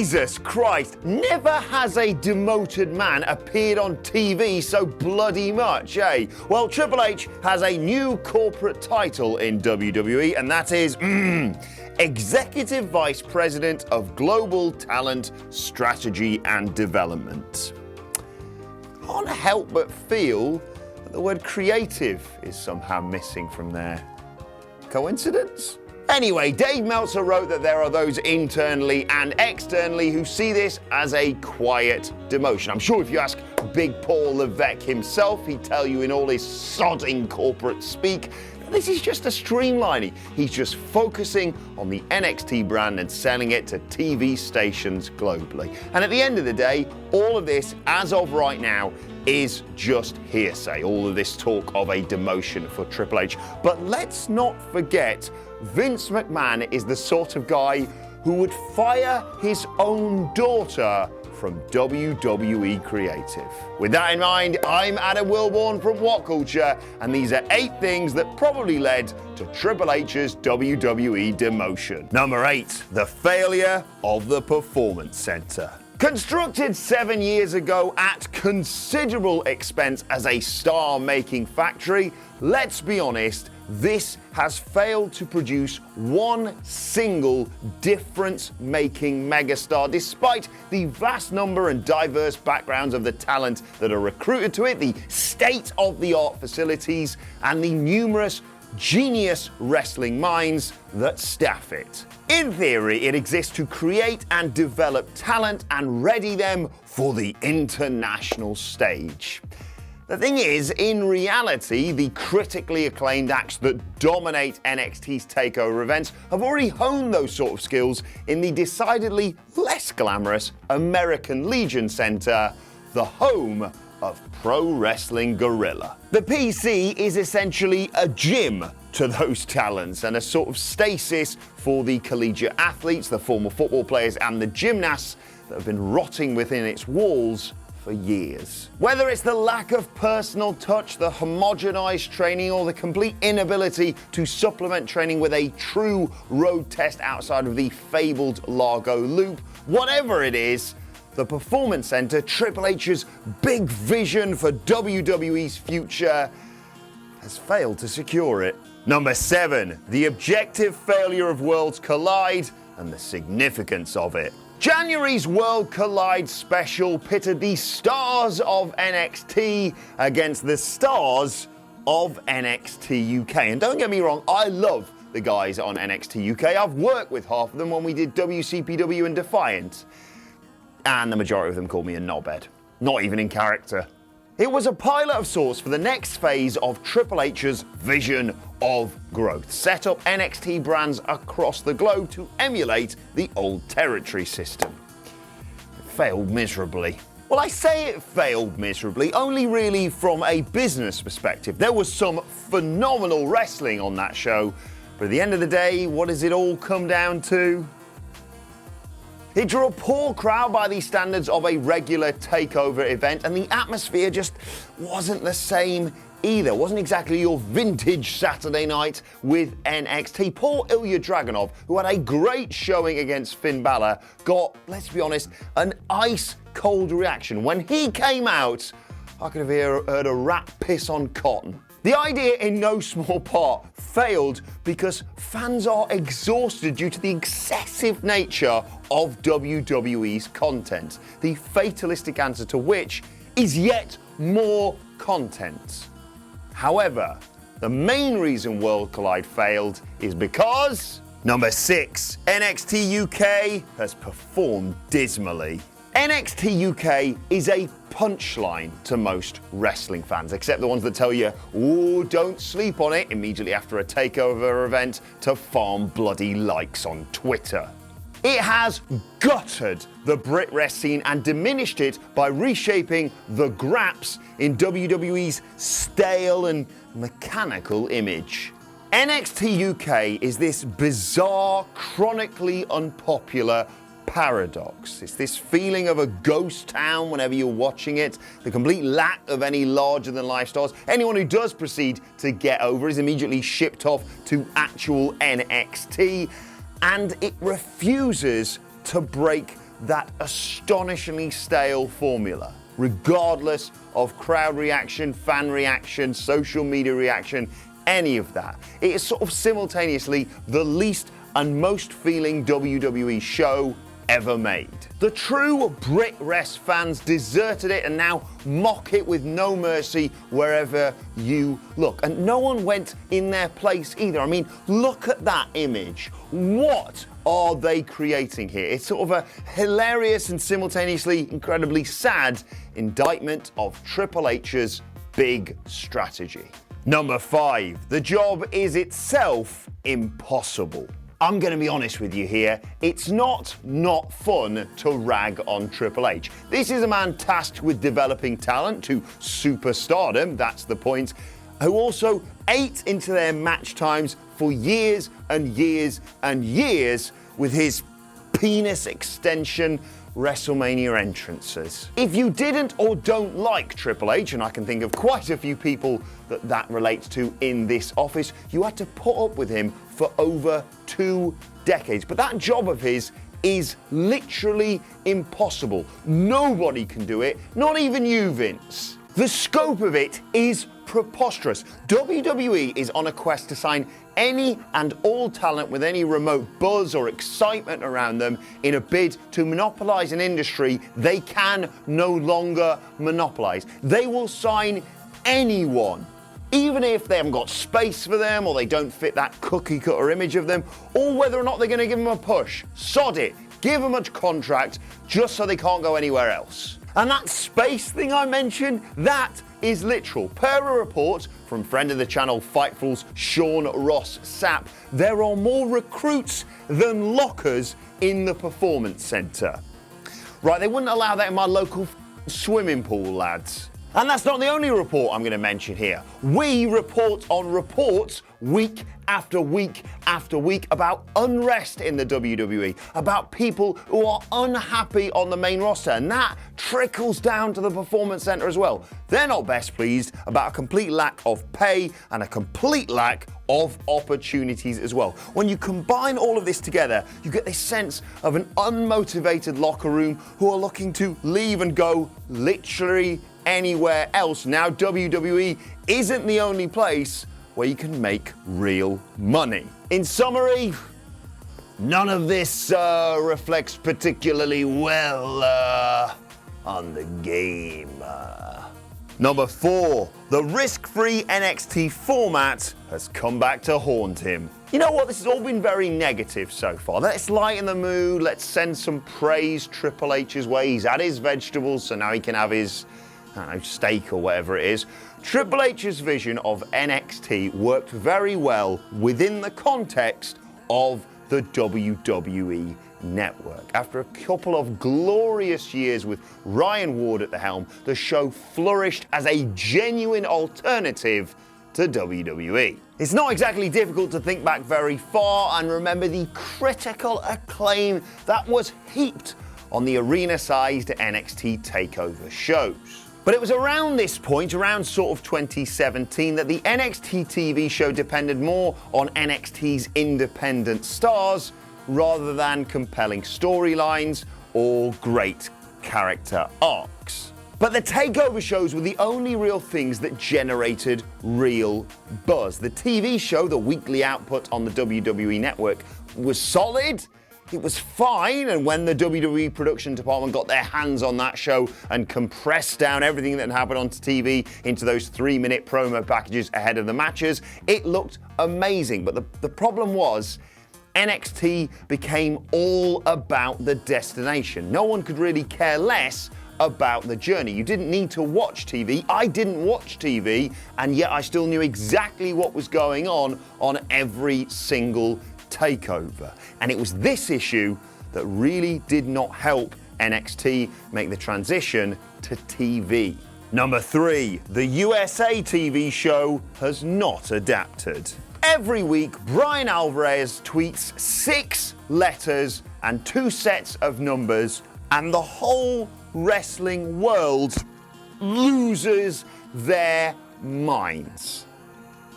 Jesus Christ, never has a demoted man appeared on TV so bloody much, eh? Well, Triple H has a new corporate title in WWE, and that is, Executive Vice President of Global Talent Strategy and Development. Can't help but feel that the word creative is somehow missing from there. Coincidence? Anyway, Dave Meltzer wrote that there are those internally and externally who see this as a quiet demotion. I'm sure if you ask Big Paul Levesque himself, he'd tell you in all his sodding corporate speak, this is just a streamlining. He's just focusing on the NXT brand and selling it to TV stations globally. And at the end of the day, all of this, as of right now, is just hearsay. All of this talk of a demotion for Triple H. But let's not forget, Vince McMahon is the sort of guy who would fire his own daughter from WWE Creative. With that in mind, I'm Adam Wilborn from What Culture, and these are 8 things that probably led to Triple H's WWE demotion. Number 8, the failure of the Performance Center. Constructed 7 years ago at considerable expense as a star-making factory, let's be honest, this has failed to produce one single difference-making megastar, despite the vast number and diverse backgrounds of the talent that are recruited to it, the state-of-the-art facilities, and the numerous genius wrestling minds that staff it. In theory, it exists to create and develop talent and ready them for the international stage. The thing is, in reality, the critically acclaimed acts that dominate NXT's takeover events have already honed those sort of skills in the decidedly less glamorous American Legion Center, the home of Pro Wrestling Guerrilla. The PC is essentially a gym to those talents and a sort of stasis for the collegiate athletes, the former football players, and the gymnasts that have been rotting within its walls for years. Whether it's the lack of personal touch, the homogenized training, or the complete inability to supplement training with a true road test outside of the fabled Largo Loop, whatever it is, the Performance Center, Triple H's big vision for WWE's future, has failed to secure it. Number 7, the objective failure of Worlds Collide and the significance of it. January's World Collide special pitted the stars of NXT against the stars of NXT UK. And don't get me wrong, I love the guys on NXT UK. I've worked with half of them when we did WCPW and Defiant. And the majority of them called me a knobhead. Not even in character. It was a pilot of sorts for the next phase of Triple H's vision of growth. Set up NXT brands across the globe to emulate the old territory system. It failed miserably. Well, I say it failed miserably only really from a business perspective. There was some phenomenal wrestling on that show, but at the end of the day, what does it all come down to? It drew a poor crowd by the standards of a regular takeover event, and the atmosphere just wasn't the same either. It wasn't exactly your vintage Saturday night with NXT. Poor Ilya Dragunov, who had a great showing against Finn Balor, got, let's be honest, an ice-cold reaction. When he came out, I could have heard a rat piss on cotton. The idea, in no small part, failed because fans are exhausted due to the excessive nature of WWE's content, the fatalistic answer to which is yet more content. However, the main reason World Collide failed is because... Number 6, NXT UK has performed dismally. NXT UK is a punchline to most wrestling fans, except the ones that tell you, "Ooh, don't sleep on it," immediately after a takeover event to farm bloody likes on Twitter. It has gutted the Brit Rest scene and diminished it by reshaping the graps in WWE's stale and mechanical image. NXT UK is this bizarre, chronically unpopular paradox. It's this feeling of a ghost town whenever you're watching it, the complete lack of any larger-than-life stars. Anyone who does proceed to get over is immediately shipped off to actual NXT, and it refuses to break that astonishingly stale formula, regardless of crowd reaction, fan reaction, social media reaction, any of that. It is sort of simultaneously the least and most feeling WWE show ever made. The true Brit Rest fans deserted it and now mock it with no mercy wherever you look. And no one went in their place either. I mean, look at that image. What are they creating here? It's sort of a hilarious and simultaneously incredibly sad indictment of Triple H's big strategy. Number 5, the job is itself impossible. I'm going to be honest with you here, it's not fun to rag on Triple H. This is a man tasked with developing talent to superstardom, that's the point, who also ate into their match times for years and years and years with his penis extension WrestleMania entrances. If you didn't or don't like Triple H, and I can think of quite a few people that relates to in this office, you had to put up with him for over 2 decades. But that job of his is literally impossible. Nobody can do it, not even you, Vince. The scope of it is preposterous. WWE is on a quest to sign any and all talent with any remote buzz or excitement around them in a bid to monopolize an industry they can no longer monopolize. They will sign anyone, even if they haven't got space for them or they don't fit that cookie cutter image of them, or whether or not they're going to give them a push. Sod it. Give them a contract just so they can't go anywhere else. And that space thing I mentioned, that is literal. Per a report from friend of the channel Fightful's Sean Ross Sapp, there are more recruits than lockers in the Performance Centre. Right, they wouldn't allow that in my local swimming pool, lads. And that's not the only report I'm going to mention here. We report on reports week after week after week about unrest in the WWE, about people who are unhappy on the main roster, and that trickles down to the Performance Centre as well. They're not best pleased about a complete lack of pay and a complete lack of opportunities as well. When you combine all of this together, you get this sense of an unmotivated locker room who are looking to leave and go literally anywhere else. Now, WWE isn't the only place where you can make real money. In summary, none of this reflects particularly well on the game. Number 4, the risk-free NXT format has come back to haunt him. You know what? This has all been very negative so far. Let's lighten the mood. Let's send some praise Triple H's way. He's had his vegetables, so now he can have his steak or whatever it is. Triple H's vision of NXT worked very well within the context of the WWE network. After a couple of glorious years with Ryan Ward at the helm, the show flourished as a genuine alternative to WWE. It's not exactly difficult to think back very far and remember the critical acclaim that was heaped on the arena-sized NXT TakeOver shows. But it was around this point, around sort of 2017, that the NXT TV show depended more on NXT's independent stars rather than compelling storylines or great character arcs. But the TakeOver shows were the only real things that generated real buzz. The TV show, the weekly output on the WWE network, was solid. It was fine, and when the WWE production department got their hands on that show and compressed down everything that happened on TV into those 3-minute promo packages ahead of the matches, it looked amazing. But the problem was, NXT became all about the destination. No one could really care less about the journey. You didn't need to watch TV. I didn't watch TV, and yet I still knew exactly what was going on every single takeover. And it was this issue that really did not help NXT make the transition to TV. Number 3, the USA TV show has not adapted. Every week, Brian Alvarez tweets 6 letters and 2 sets of numbers, and the whole wrestling world loses their minds.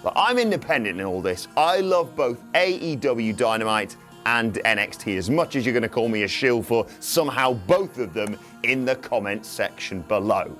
But I'm independent in all this. I love both AEW Dynamite and NXT, as much as you're going to call me a shill for somehow both of them in the comments section below.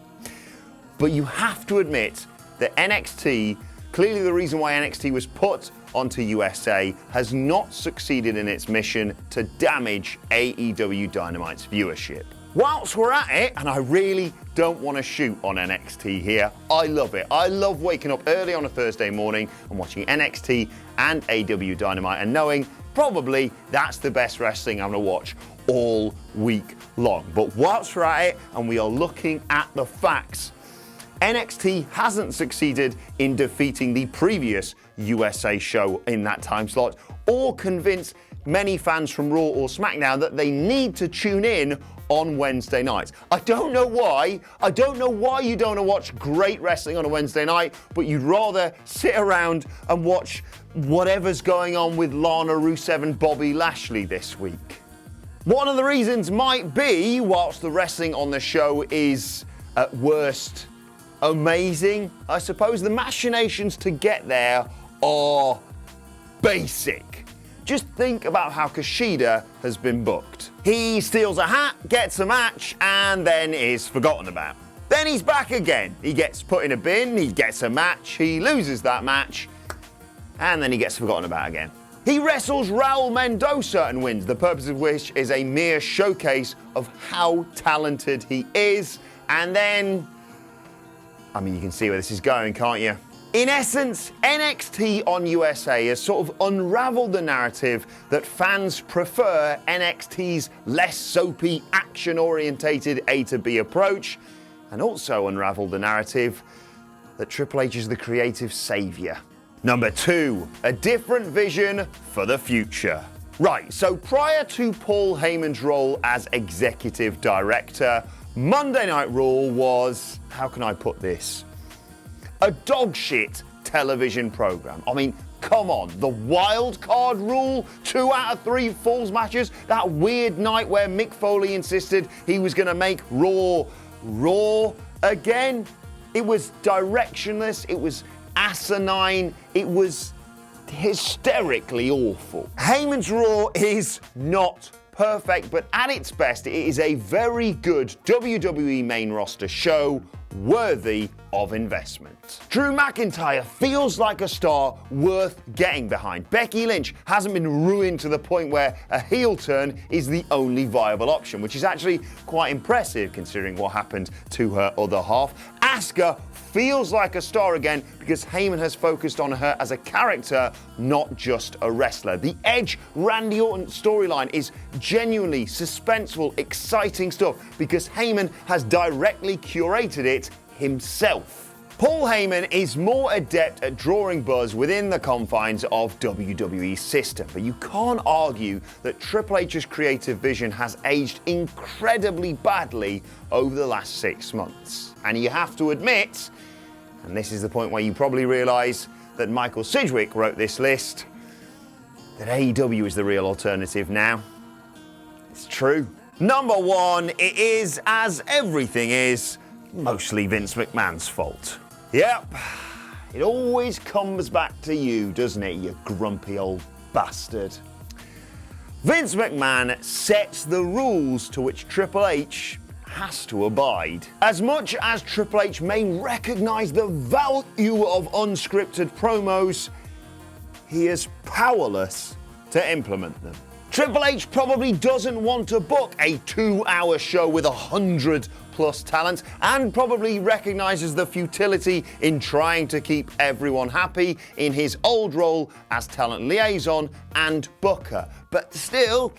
But you have to admit that NXT, clearly the reason why NXT was put onto USA, has not succeeded in its mission to damage AEW Dynamite's viewership. Whilst we're at it, and I really don't want to shoot on NXT here, I love it. I love waking up early on a Thursday morning and watching NXT and AEW Dynamite and knowing probably that's the best wrestling I'm going to watch all week long. But whilst we're at it and we are looking at the facts, NXT hasn't succeeded in defeating the previous USA show in that time slot or convince many fans from Raw or SmackDown that they need to tune in on Wednesday nights. I don't know why. I don't know why you don't want to watch great wrestling on a Wednesday night, but you'd rather sit around and watch whatever's going on with Lana Rusev and Bobby Lashley this week. One of the reasons might be, whilst the wrestling on the show is at worst amazing, I suppose the machinations to get there are basic. Just think about how Kushida has been booked. He steals a hat, gets a match, and then is forgotten about. Then he's back again. He gets put in a bin, he gets a match, he loses that match, and then he gets forgotten about again. He wrestles Raul Mendoza and wins, the purpose of which is a mere showcase of how talented he is, and then, I mean, you can see where this is going, can't you? In essence, NXT on USA has sort of unraveled the narrative that fans prefer NXT's less soapy, action-orientated A to B approach, and also unraveled the narrative that Triple H is the creative savior. Number 2, a different vision for the future. Right, so prior to Paul Heyman's role as executive director, Monday Night Raw was, how can I put this? A dog shit television program. I mean, come on, the wild card rule, 2 out of 3 falls matches, that weird night where Mick Foley insisted he was going to make Raw again. It was directionless, it was asinine, it was hysterically awful. Heyman's Raw is not perfect, but at its best, it is a very good WWE main roster show worthy of investment. Drew McIntyre feels like a star worth getting behind. Becky Lynch hasn't been ruined to the point where a heel turn is the only viable option, which is actually quite impressive considering what happened to her other half. Asuka feels like a star again because Heyman has focused on her as a character, not just a wrestler. The Edge Randy Orton storyline is genuinely suspenseful, exciting stuff because Heyman has directly curated it himself. Paul Heyman is more adept at drawing buzz within the confines of WWE's system, but you can't argue that Triple H's creative vision has aged incredibly badly over the last 6 months. And you have to admit, and this is the point where you probably realise that Michael Sidgwick wrote this list, that AEW is the real alternative now. It's true. Number 1, it is, as everything is, mostly Vince McMahon's fault. Yep, it always comes back to you, doesn't it, you grumpy old bastard. Vince McMahon sets the rules to which Triple H has to abide. As much as Triple H may recognise the value of unscripted promos, he is powerless to implement them. Triple H probably doesn't want to book a 2-hour show with 100+ talent and probably recognises the futility in trying to keep everyone happy in his old role as talent liaison and booker. But still,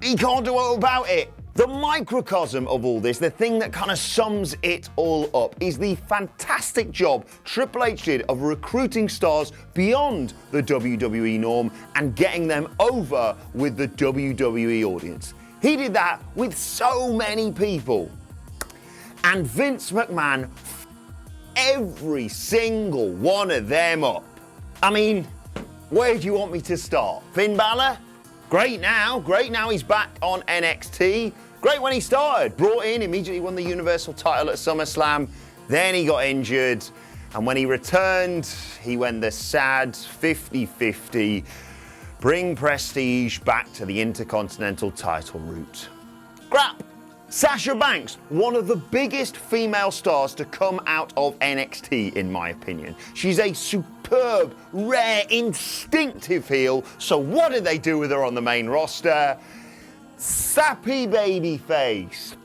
he can't do all about it. The microcosm of all this, the thing that kind of sums it all up, is the fantastic job Triple H did of recruiting stars beyond the WWE norm and getting them over with the WWE audience. He did that with so many people. And Vince McMahon every single one of them up. I mean, where do you want me to start? Finn Balor? Great now he's back on NXT. Great when he started, brought in, immediately won the Universal title at SummerSlam, then he got injured, and when he returned, he went the sad 50-50 Bring prestige back to the Intercontinental title route. Crap! Sasha Banks, one of the biggest female stars to come out of NXT, in my opinion. She's a superb, rare, instinctive heel. So what did they do with her on the main roster? Sappy babyface.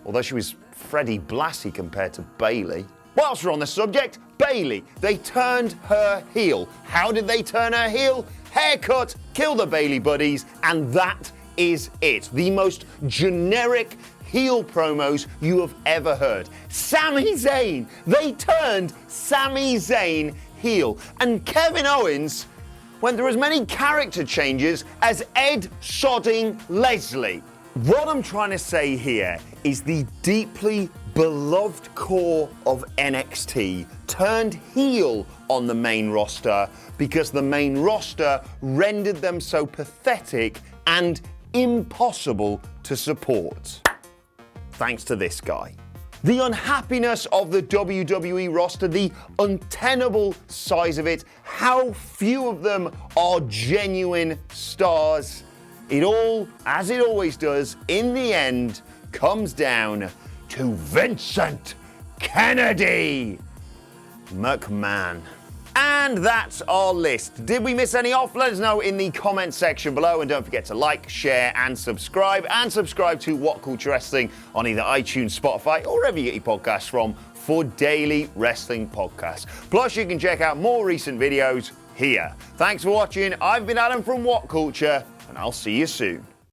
Although she was Freddie Blassie compared to Bayley. Whilst we're on the subject, Bayley, they turned her heel. How did they turn her heel? Haircut, kill the Bayley buddies, and that is it. The most generic heel promos you have ever heard. Sami Zayn, they turned Sami Zayn heel. And Kevin Owens went through as many character changes as Ed Sodding Leslie. What I'm trying to say here is the deeply beloved core of NXT turned heel on the main roster because the main roster rendered them so pathetic and impossible to support. Thanks to this guy. The unhappiness of the WWE roster, the untenable size of it, how few of them are genuine stars. It all, as it always does, in the end, comes down to Vincent Kennedy McMahon. And that's our list. Did we miss any off? Let us know in the comment section below. And don't forget to like, share, and subscribe. And subscribe to What Culture Wrestling on either iTunes, Spotify, or wherever you get your podcasts from for daily wrestling podcasts. Plus, you can check out more recent videos here. Thanks for watching. I've been Adam from What Culture, and I'll see you soon.